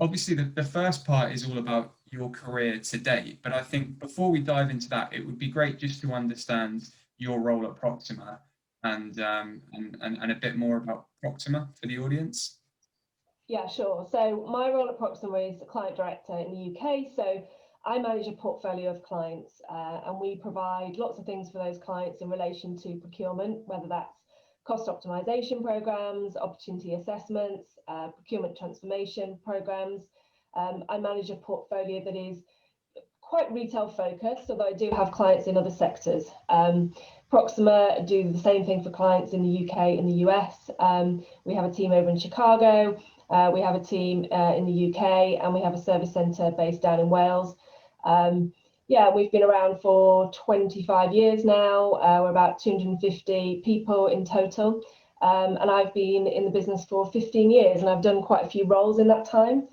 obviously the first part is all about your career to date, but I think before we dive into that, it would be great just to understand your role at Proxima and a bit more about Proxima for the audience. Yeah, sure. So my role at Proxima is client director in the UK. So I manage a portfolio of clients and we provide lots of things for those clients in relation to procurement, whether that's cost optimization programs, opportunity assessments, procurement transformation programs. I manage a portfolio that is quite retail focused, although I do have clients in other sectors. Proxima do the same thing for clients in the UK and the US. We have a team over in Chicago. We have a team in the UK, and we have a service centre based down in Wales. Yeah, we've been around for 25 years now. We're about 250 people in total. And I've been in the business for 15 years, and I've done quite a few roles in that time.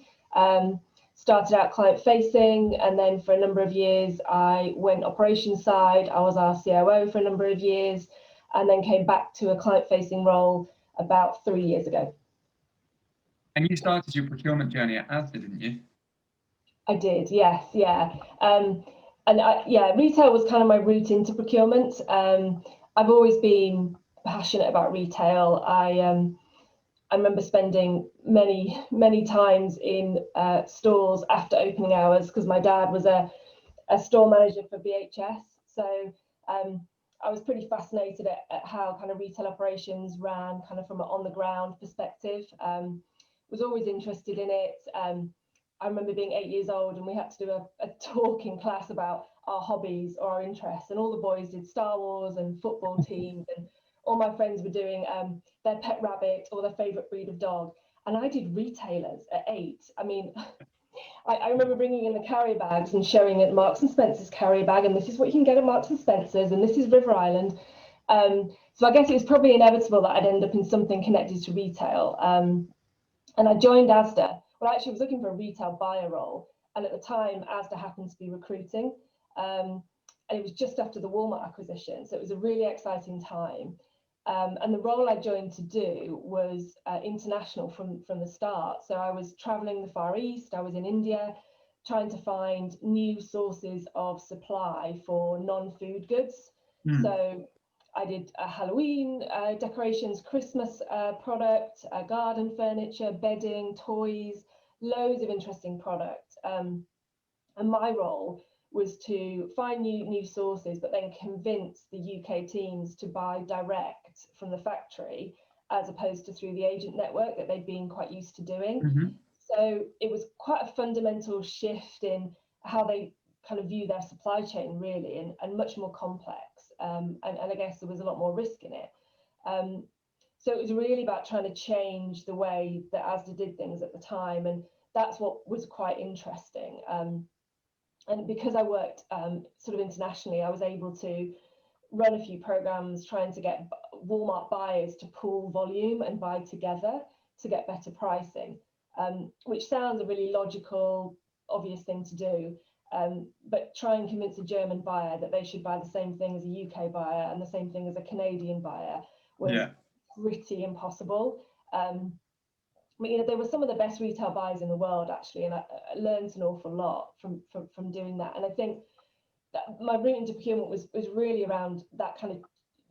Started out client facing, and then for a number of years, I went operations side. I was our COO for a number of years, and then came back to a client facing role about 3 years ago. And you started your procurement journey at Asda, didn't you? I did, yes, yeah. Retail was kind of my route into procurement. I've always been passionate about retail. I remember spending many times in stores after opening hours because my dad was a store manager for BHS. So I was pretty fascinated at how kind of retail operations ran kind of from an on the ground perspective. Was always interested in it. I remember being 8 years old and we had to do a talk in class about our hobbies or our interests, and all the boys did Star Wars and football teams, and all my friends were doing their pet rabbit or their favourite breed of dog. And I did retailers at 8. I mean, I remember bringing in the carrier bags and showing it Marks and Spencer's carrier bag, and this is what you can get at Marks and Spencer's, and this is River Island. So I guess it was probably inevitable that I'd end up in something connected to retail. And I joined Asda. Well, I actually was looking for a retail buyer role, and at the time, Asda happened to be recruiting. And it was just after the Walmart acquisition, so it was a really exciting time. And the role I joined to do was international from the start. So I was traveling the Far East, I was in India, trying to find new sources of supply for non-food goods. So I did Halloween decorations, Christmas product, garden furniture, bedding, toys, loads of interesting product. And my role was to find new sources, but then convince the UK teams to buy direct from the factory, as opposed to through the agent network that they'd been quite used to doing. So it was quite a fundamental shift in how they kind of view their supply chain, really, and much more complex. And I guess there was a lot more risk in it. So it was really about trying to change the way that Asda did things at the time. And that's what was quite interesting. And because I worked sort of internationally, I was able to run a few programs trying to get Walmart buyers to pool volume and buy together to get better pricing, which sounds a really logical, obvious thing to do. But try and convince a German buyer that they should buy the same thing as a UK buyer and the same thing as a Canadian buyer was pretty impossible. They were some of the best retail buyers in the world, actually, and I learned an awful lot from doing that. And I think that my route into procurement was really around that kind of,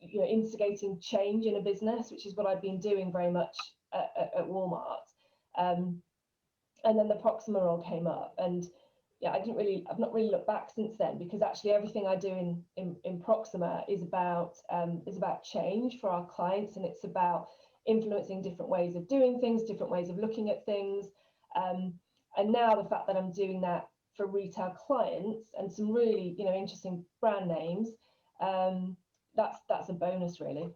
instigating change in a business, which is what I've been doing very much at Walmart. And then the Proxima role came up, and I've not really looked back since then, because actually everything I do in Proxima is about change for our clients, and it's about influencing different ways of doing things, different ways of looking at things. And now the fact that I'm doing that for retail clients and some really, interesting brand names, that's a bonus, really.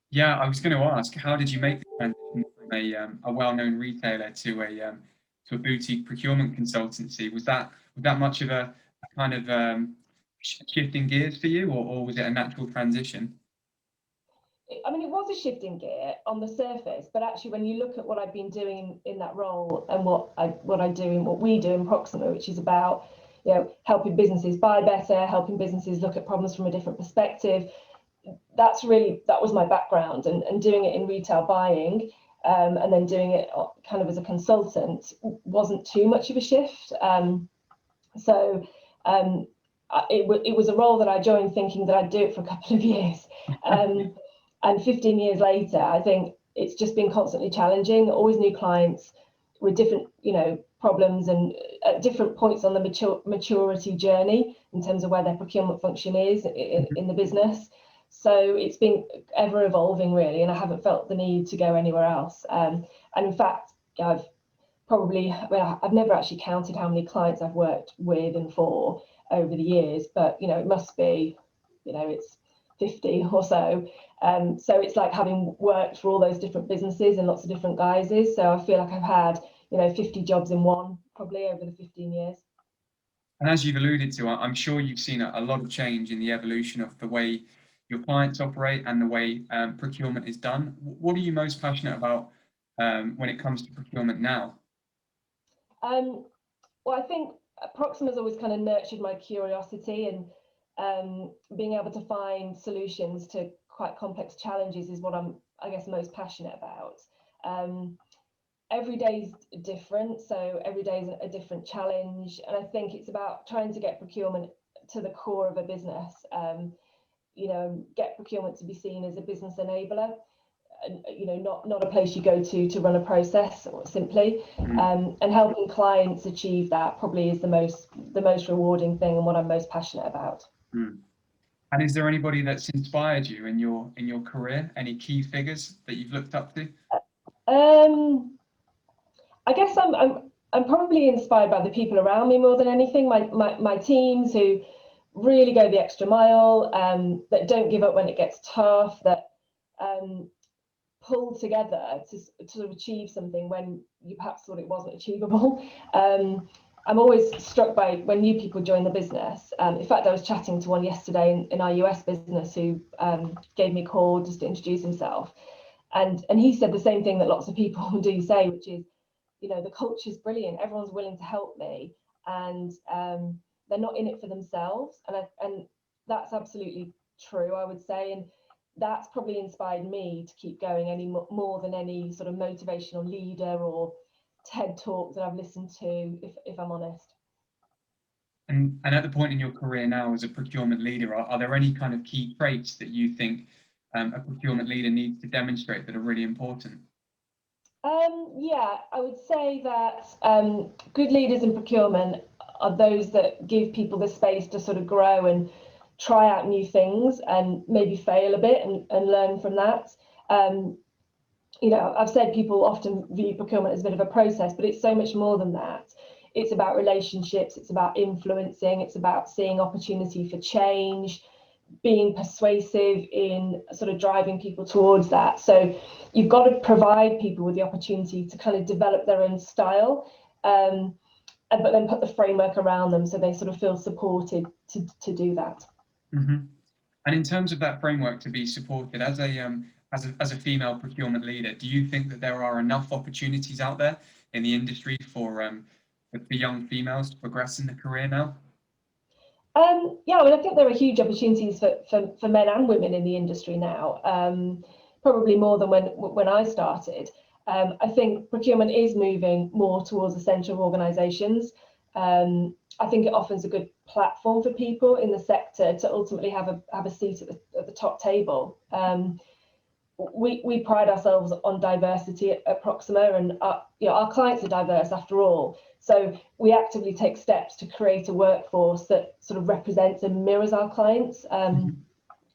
Yeah, I was going to ask, how did you make the transition from a well-known retailer to a boutique procurement consultancy? Was that much of a kind of shifting gears for you, or was it a natural transition? I mean, it was a shifting gear on the surface, but actually, when you look at what I've been doing in that role and what we do in Proxima, which is about helping businesses buy better, helping businesses look at problems from a different perspective, that was my background, and doing it in retail buying. and then doing it kind of as a consultant wasn't too much of a shift. It was a role that I joined thinking that I'd do it for a couple of years. And 15 years later, I think it's just been constantly challenging, always new clients with different, problems and at different points on the maturity journey in terms of where their procurement function is in the business. So it's been ever evolving really, and I haven't felt the need to go anywhere else. And in fact, I've never actually counted how many clients I've worked with and for over the years, but it must be, it's 50 or so. So it's like having worked for all those different businesses and lots of different guises. So I feel like I've had 50 jobs in one probably over the 15 years. And as you've alluded to, I'm sure you've seen a lot of change in the evolution of the way your clients operate and the way procurement is done. What are you most passionate about when it comes to procurement now? Well, I think Proxima has always kind of nurtured my curiosity, and being able to find solutions to quite complex challenges is what I'm, I guess, most passionate about. Every day is different, so every day is a different challenge, and I think it's about trying to get procurement to the core of a business. Get procurement to be seen as a business enabler, and not a place you go to run a process or simply. And helping clients achieve that probably is the most rewarding thing and what I'm most passionate about. And is there anybody that's inspired you in your career? Any key figures that you've looked up to? I guess I'm probably inspired by the people around me more than anything. My teams who really go the extra mile, that don't give up when it gets tough, that pull together to achieve something when you perhaps thought it wasn't achievable. I'm always struck by when new people join the business. In fact, I was chatting to one yesterday in our US business who gave me a call just to introduce himself. And he said the same thing that lots of people do say, which is, the culture's brilliant. Everyone's willing to help me, and they're not in it for themselves. And that's absolutely true, I would say. And that's probably inspired me to keep going any more than any sort of motivational leader or TED talk that I've listened to, if I'm honest. And at the point in your career now as a procurement leader, are there any kind of key traits that you think a procurement leader needs to demonstrate that are really important? Yeah, I would say that good leaders in procurement are those that give people the space to sort of grow and try out new things and maybe fail a bit and learn from that. I've said people often view procurement as a bit of a process, but it's so much more than that. It's about relationships, it's about influencing, it's about seeing opportunity for change, being persuasive in sort of driving people towards that. So you've got to provide people with the opportunity to kind of develop their own style, but then put the framework around them so they sort of feel supported to do that. And in terms of that framework to be supported, as a female procurement leader, do you think that there are enough opportunities out there in the industry for young females to progress in their career now? Yeah, I think there are huge opportunities for men and women in the industry now, probably more than when I started. I think procurement is moving more towards essential organisations. I think it offers a good platform for people in the sector to ultimately have a seat at the top table. We pride ourselves on diversity at Proxima, and our clients are diverse after all. So we actively take steps to create a workforce that sort of represents and mirrors our clients.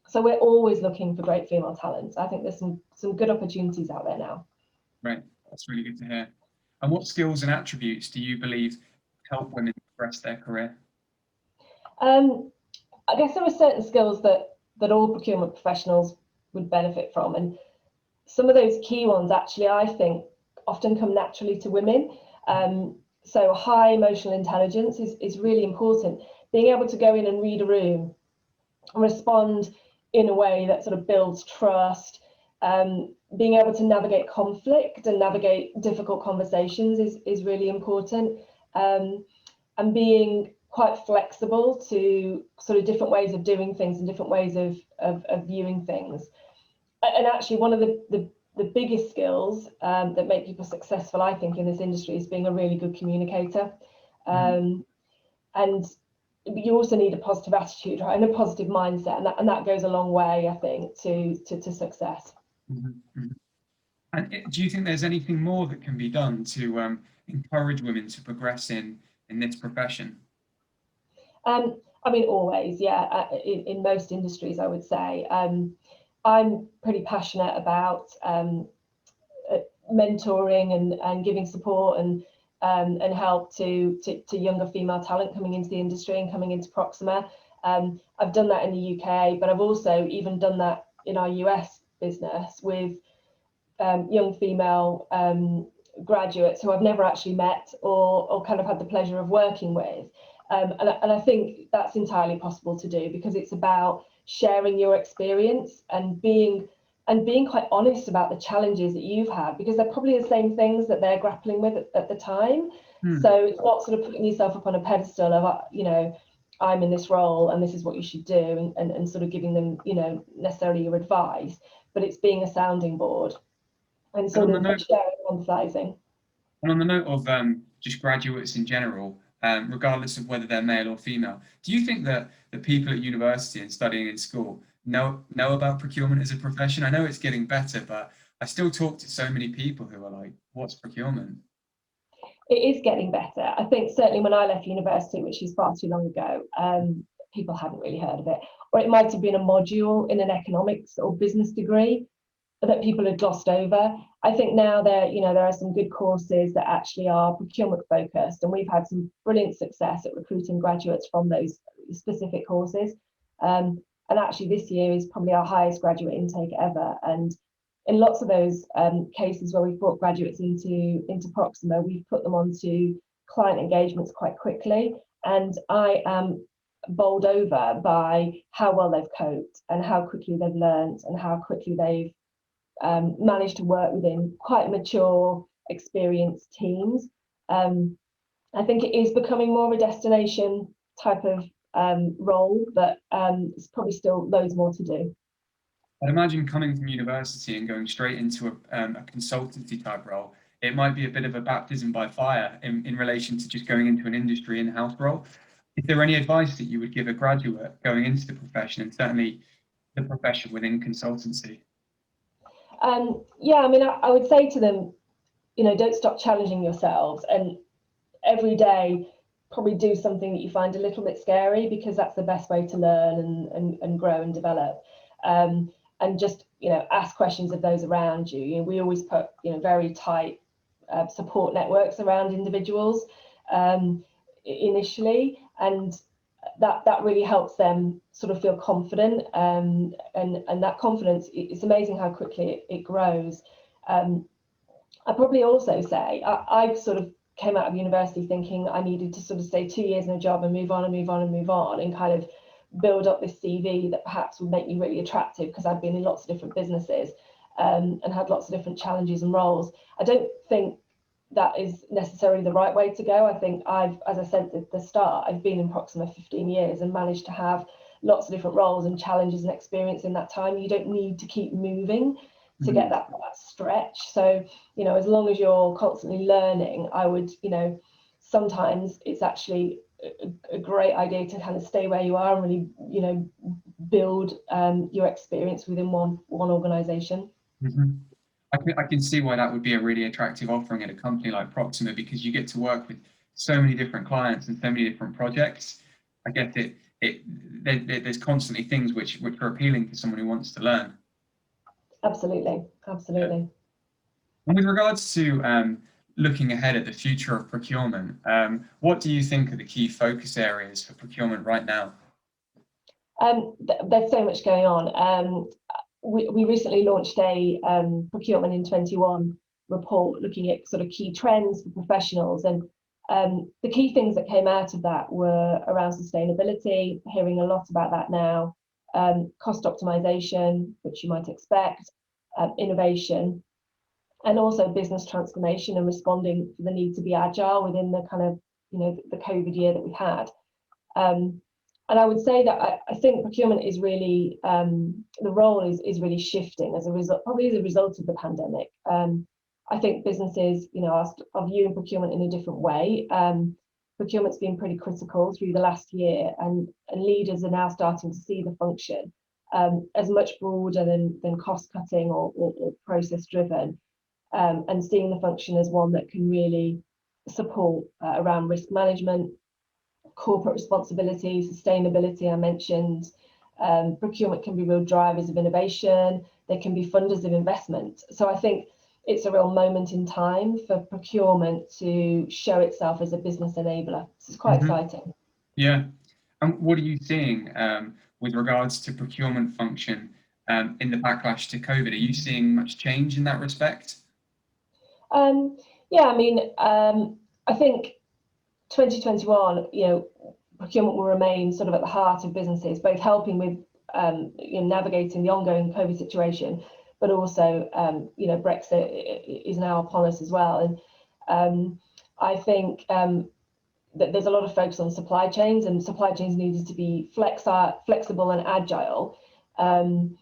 So we're always looking for great female talent. I think there's some good opportunities out there now. Right, that's really good to hear. And what skills and attributes do you believe help women progress their career? I guess there are certain skills that all procurement professionals would benefit from, and some of those key ones actually I think often come naturally to women. So high emotional intelligence is really important. Being able to go in and read a room and respond in a way that sort of builds trust, being able to navigate conflict and navigate difficult conversations is really important, and being quite flexible to sort of different ways of doing things and different ways of viewing things. And actually one of the the biggest skills that make people successful, I think, in this industry is being a really good communicator. And you also need a positive attitude, right, and a positive mindset, and that goes a long way, I think, to success. And do you think there's anything more that can be done to encourage women to progress in this profession? I mean, always, yeah. In most industries, I would say. I'm pretty passionate about mentoring and giving support and help to younger female talent coming into the industry and coming into Proxima. I've done that in the UK, but I've also even done that in our US business with young female graduates who I've never actually met or kind of had the pleasure of working with. And I think that's entirely possible to do, because it's about sharing your experience and being quite honest about the challenges that you've had, because they're probably the same things that they're grappling with at the time. So it's not sort of putting yourself up on a pedestal of, you know, I'm in this role and this is what you should do, and sort of giving them, you know, necessarily your advice, but it's being a sounding board and sort of sharing and empathizing. And on the note of just graduates in general, regardless of whether they're male or female, do you think that the people at university and studying in school know about procurement as a profession? I know it's getting better, but I still talk to so many people who are like, what's procurement? It is getting better. I think certainly when I left university, which is far too long ago, people hadn't really heard of it, or it might have been a module in an economics or business degree that people had glossed over. I think now there are some good courses that actually are procurement focused, and we've had some brilliant success at recruiting graduates from those specific courses. And actually this year is probably our highest graduate intake ever. And in lots of those cases where we've brought graduates into Proxima, we've put them onto client engagements quite quickly. And I am bowled over by how well they've coped and how quickly they've learned and how quickly they've managed to work within quite mature, experienced teams. I think it is becoming more of a destination type of role, but it's probably still loads more to do. I'd imagine coming from university and going straight into a consultancy type role, it might be a bit of a baptism by fire in relation to just going into an industry in-house role. Is there any advice that you would give a graduate going into the profession, and certainly the profession within consultancy? Yeah, I mean, I would say to them, you know, don't stop challenging yourselves, and every day probably do something that you find a little bit scary, because that's the best way to learn and grow and develop. And just, you know, ask questions of those around you. You know, we always put, you know, very tight support networks around individuals initially, and that really helps them sort of feel confident, and that confidence, it's amazing how quickly it grows. I probably also say I sort of came out of university thinking I needed to sort of stay 2 years in a job and move on and move on and move on, and kind of build up this CV that perhaps would make me really attractive, because I'd been in lots of different businesses and had lots of different challenges and roles. I don't think that is necessarily the right way to go. I think as I said at the start, I've been in Proxima 15 years and managed to have lots of different roles and challenges and experience in that time. You don't need to keep moving to get that stretch. So, you know, as long as you're constantly learning, I would, you know, sometimes it's actually a great idea to kind of stay where you are and really, you know, build your experience within one organization. I can see why that would be a really attractive offering at a company like Proxima, because you get to work with so many different clients and so many different projects. I guess there's constantly things which are appealing to someone who wants to learn. Absolutely. Yeah. And with regards to looking ahead at the future of procurement, what do you think are the key focus areas for procurement right now? There's so much going on. We recently launched a Procurement in 21 report looking at sort of key trends for professionals, and the key things that came out of that were around sustainability, hearing a lot about that now, cost optimization, which you might expect, innovation, and also business transformation and responding to the need to be agile within the kind of, you know, the COVID year that we had. And I would say that I think procurement is really, the role is really shifting as a result, probably as a result of the pandemic. I think businesses, are viewing procurement in a different way. Procurement's been pretty critical through the last year, and leaders are now starting to see the function as much broader than cost cutting or process driven, and seeing the function as one that can really support around risk management, corporate responsibility, sustainability, I mentioned. Procurement can be real drivers of innovation. They can be funders of investment. So I think it's a real moment in time for procurement to show itself as a business enabler. So it's quite exciting. Yeah. And what are you seeing with regards to procurement function in the backlash to COVID? Are you seeing much change in that respect? Yeah, I mean, I think 2021, procurement will remain sort of at the heart of businesses, both helping with navigating the ongoing COVID situation, but also Brexit is now upon us as well. And I think that there's a lot of focus on supply chains, and supply chains needed to be flexible and agile. And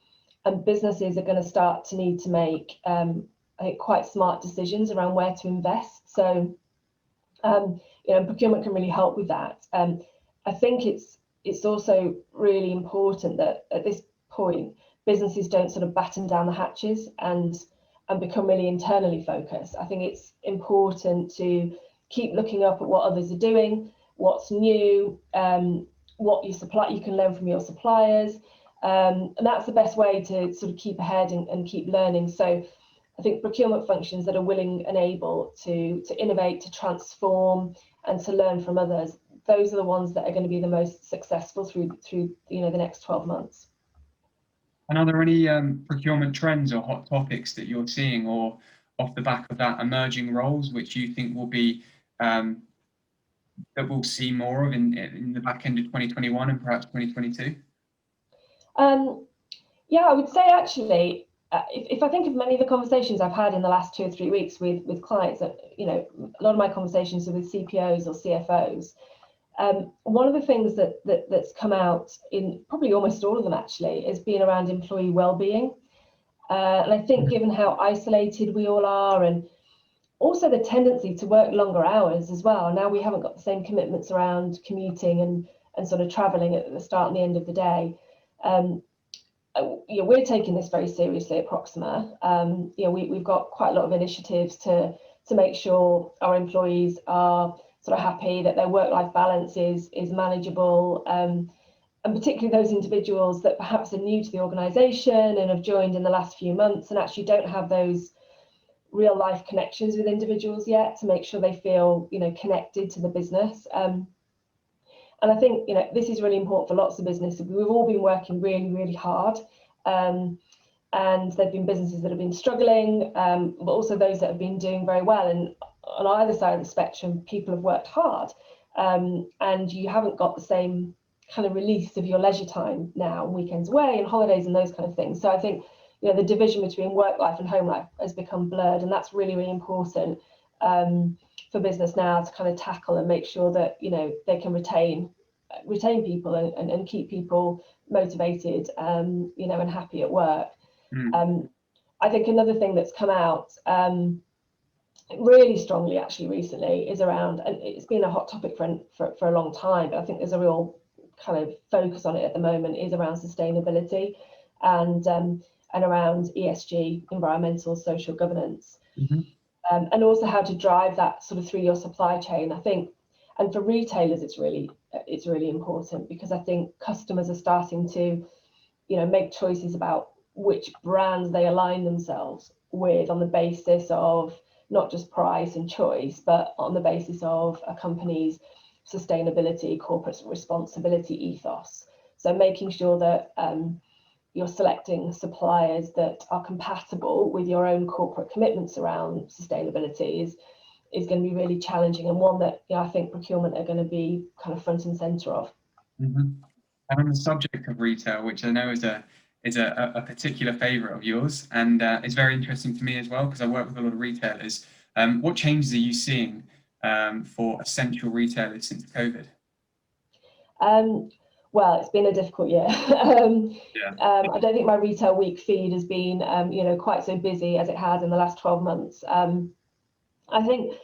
businesses are going to start to need to make, I think, quite smart decisions around where to invest. So procurement can really help with that. I think it's also really important that at this point, businesses don't sort of batten down the hatches and become really internally focused. I think it's important to keep looking up at what others are doing, what's new, what you can learn from your suppliers. And that's the best way to sort of keep ahead and keep learning. So I think procurement functions that are willing and able to innovate, to transform, and to learn from others, those are the ones that are going to be the most successful through the next 12 months. And are there any procurement trends or hot topics that you're seeing, or off the back of that, emerging roles which you think will be that we'll see more of in the back end of 2021 and perhaps 2022? Yeah, I would say actually, if I think of many of the conversations I've had in the last 2 or 3 weeks with clients, a lot of my conversations are with CPOs or CFOs. One of the things that's come out in probably almost all of them actually is being around employee well-being. And I think given how isolated we all are, and also the tendency to work longer hours as well, now we haven't got the same commitments around commuting and sort of traveling at the start and the end of the day. We're taking this very seriously at Proxima. We've got quite a lot of initiatives to make sure our employees are sort of happy, that their work-life balance is manageable, and particularly those individuals that perhaps are new to the organisation and have joined in the last few months and actually don't have those real-life connections with individuals yet, to make sure they feel connected to the business. And I think this is really important for lots of businesses. We've all been working really, really hard, and there've been businesses that have been struggling, but also those that have been doing very well. And on either side of the spectrum, people have worked hard, and you haven't got the same kind of release of your leisure time now, weekends away and holidays and those kind of things. So I think the division between work life and home life has become blurred, and that's really, really important for business now to kind of tackle and make sure that they can retain people and keep people motivated and happy at work. I think another thing that's come out really strongly actually recently is around, and it's been a hot topic for a long time, but I think there's a real kind of focus on it at the moment, is around sustainability and around ESG, environmental, social governance. And also how to drive that sort of through your supply chain. I think, and for retailers, it's really important, because I think customers are starting to, make choices about which brands they align themselves with on the basis of not just price and choice, but on the basis of a company's sustainability, corporate responsibility ethos. So making sure that you're selecting suppliers that are compatible with your own corporate commitments around sustainability is going to be really challenging, and one that I think procurement are going to be kind of front and centre of. And on the subject of retail, which I know is a particular favourite of yours, and it's very interesting to me as well, because I work with a lot of retailers. What changes are you seeing for essential retailers since COVID? Well, it's been a difficult year. Yeah. I don't think my retail week feed has been, quite so busy as it has in the last 12 months. I think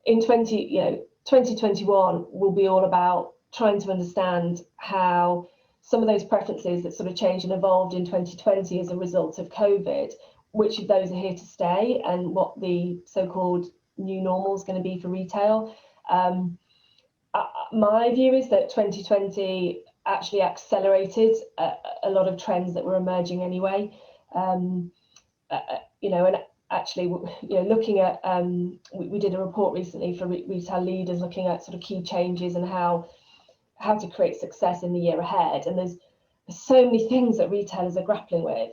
in 2021 will be all about trying to understand how some of those preferences that sort of changed and evolved in 2020 as a result of COVID, which of those are here to stay, and what the so-called new normal is going to be for retail. My view is that 2020 actually accelerated a lot of trends that were emerging anyway. And actually, looking at, we did a report recently for retail leaders looking at sort of key changes and how to create success in the year ahead. And there's so many things that retailers are grappling with.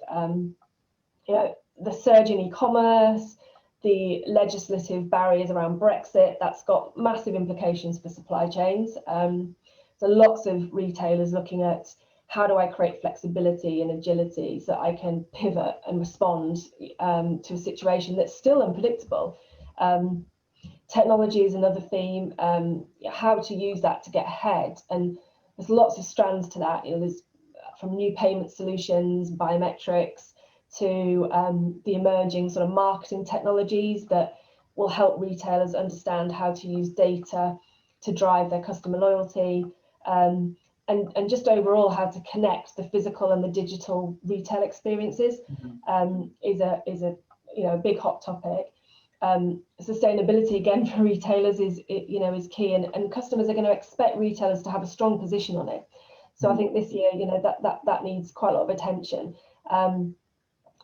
The surge in e-commerce, the legislative barriers around Brexit, that's got massive implications for supply chains. So lots of retailers looking at how do I create flexibility and agility so I can pivot and respond to a situation that's still unpredictable. Technology is another theme, how to use that to get ahead. And there's lots of strands to that. There's from new payment solutions, biometrics, to the emerging sort of marketing technologies that will help retailers understand how to use data to drive their customer loyalty, and just overall how to connect the physical and the digital retail experiences. Is a big hot topic. Sustainability again for retailers is key, and customers are going to expect retailers to have a strong position on it. So I think this year that needs quite a lot of attention.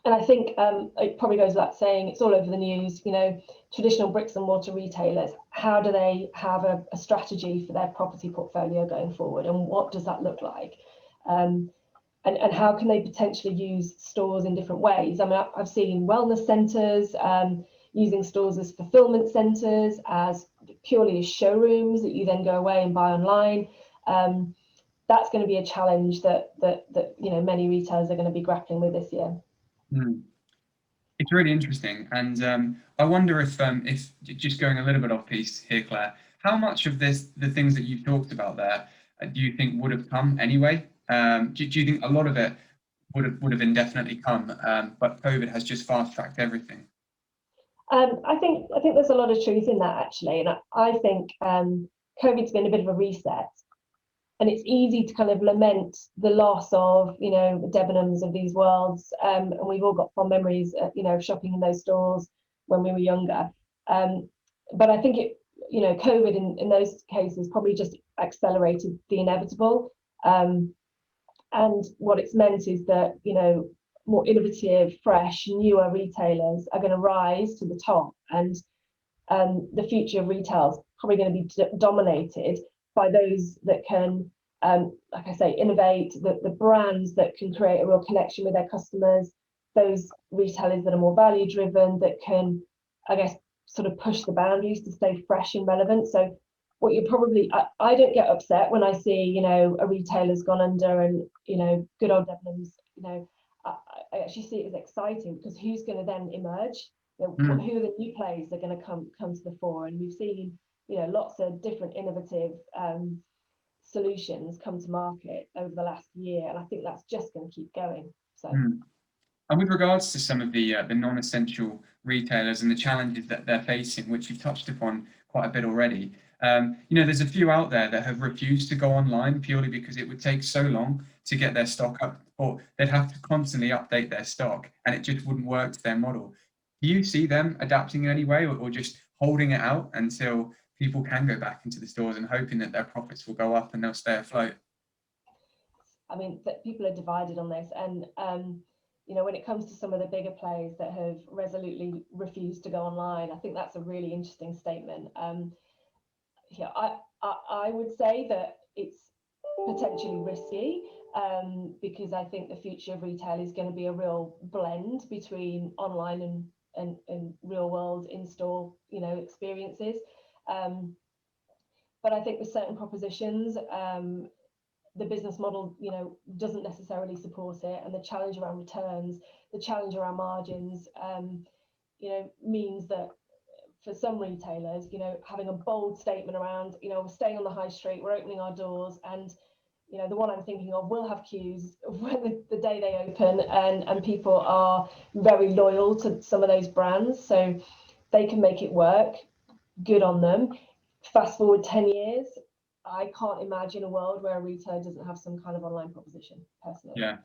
And I think it probably goes without saying, it's all over the news, traditional bricks and mortar retailers, how do they have a strategy for their property portfolio going forward, and what does that look like? And how can they potentially use stores in different ways? I mean, I've seen wellness centres using stores as fulfillment centres, as purely as showrooms that you then go away and buy online. That's going to be a challenge that many retailers are going to be grappling with this year. It's really interesting, and I wonder if just going a little bit off piece here, Claire, how much of the things that you've talked about there, do you think would have come anyway? Do you think a lot of it would have indefinitely come, but COVID has just fast tracked everything? I think there's a lot of truth in that, actually, and I think COVID's been a bit of a reset. And it's easy to kind of lament the loss of, the Debenhams of these worlds. And we've all got fond memories, of shopping in those stores when we were younger. But I think COVID in those cases probably just accelerated the inevitable. And what it's meant is that, more innovative, fresh, newer retailers are going to rise to the top. And the future of retail is probably going to be dominated by those that can, like I say, innovate, the brands that can create a real connection with their customers, those retailers that are more value driven, that can, I guess, sort of push the boundaries to stay fresh and relevant. So what you're probably, I don't get upset when I see, a retailer's gone under and, good old Debenhams, I actually see it as exciting, because who's going to then emerge? Who are the new players that are going to come to the fore? And we've seen lots of different innovative solutions come to market over the last year, and I think that's just going to keep going. So, and with regards to some of the non-essential retailers and the challenges that they're facing, which you've touched upon quite a bit already, there's a few out there that have refused to go online purely because it would take so long to get their stock up, or they'd have to constantly update their stock, and it just wouldn't work to their model. Do you see them adapting in any way, or just holding it out until people can go back into the stores and hoping that their profits will go up and they'll stay afloat? I mean, people are divided on this, and when it comes to some of the bigger players that have resolutely refused to go online, I think that's a really interesting statement. I would say that it's potentially risky, because I think the future of retail is going to be a real blend between online and real world in-store experiences. But I think with certain propositions, the business model doesn't necessarily support it, and the challenge around returns, the challenge around margins, means that for some retailers, having a bold statement around, we're staying on the high street, we're opening our doors, and you know, the one I'm thinking of will have queues when the day they open, and people are very loyal to some of those brands, so they can make it work. Good on them. Fast forward 10 years, I can't imagine a world where a retailer doesn't have some kind of online proposition, personally. Yeah.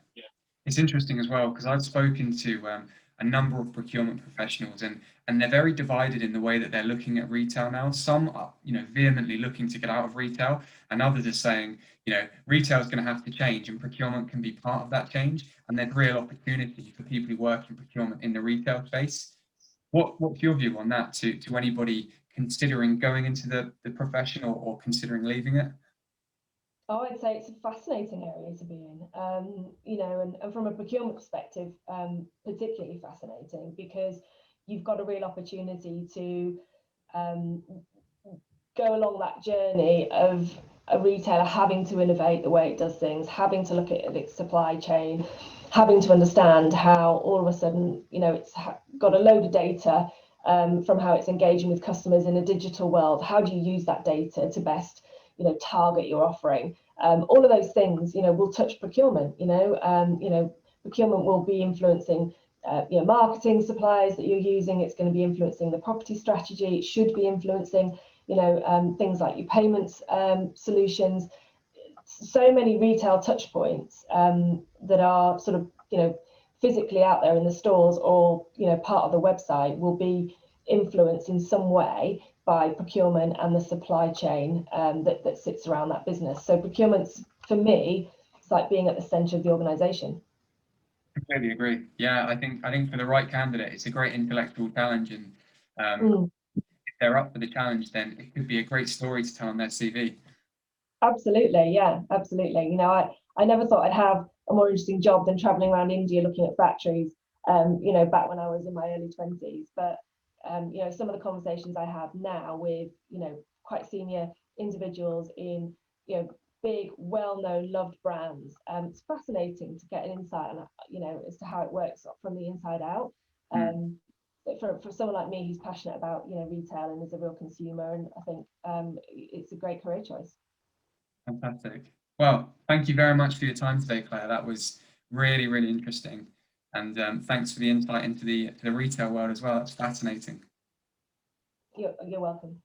It's interesting as well because I've spoken to a number of procurement professionals, and they're very divided in the way that they're looking at retail now. Some are, vehemently looking to get out of retail, and others are saying, retail is going to have to change, and procurement can be part of that change. And there's real opportunity for people who work in procurement in the retail space. What's your view on that to anybody considering going into the profession or considering leaving it? Oh, I'd say it's a fascinating area to be in, and from a procurement perspective, particularly fascinating because you've got a real opportunity to um, go along that journey of a retailer having to innovate the way it does things, having to look at its supply chain, having to understand how all of a sudden, it's got a load of data from how it's engaging with customers in a digital world. How do you use that data to best, target your offering? All of those things, will touch procurement. Procurement will be influencing marketing suppliers that you're using. It's going to be influencing the property strategy. It should be influencing things like your payments solutions. So many retail touch points that are sort of physically out there in the stores or part of the website will be influenced in some way by procurement and the supply chain that sits around that business. So procurement's, for me, it's like being at the center of the organization. Completely agree. Yeah, I think for the right candidate, it's a great intellectual challenge, and if they're up for the challenge, then it could be a great story to tell on their CV. Absolutely, yeah, absolutely. I never thought I'd have a more interesting job than traveling around India looking at factories, back when I was in my early 20s. But, some of the conversations I have now with, quite senior individuals in, big, well-known, loved brands, it's fascinating to get an insight on, as to how it works from the inside out. Mm, For someone like me who's passionate about, retail and is a real consumer, and I think it's a great career choice. fantastic. Well, thank you very much for your time today, Claire. That was really, really interesting. And thanks for the insight into the retail world as well. That's fascinating. You're welcome.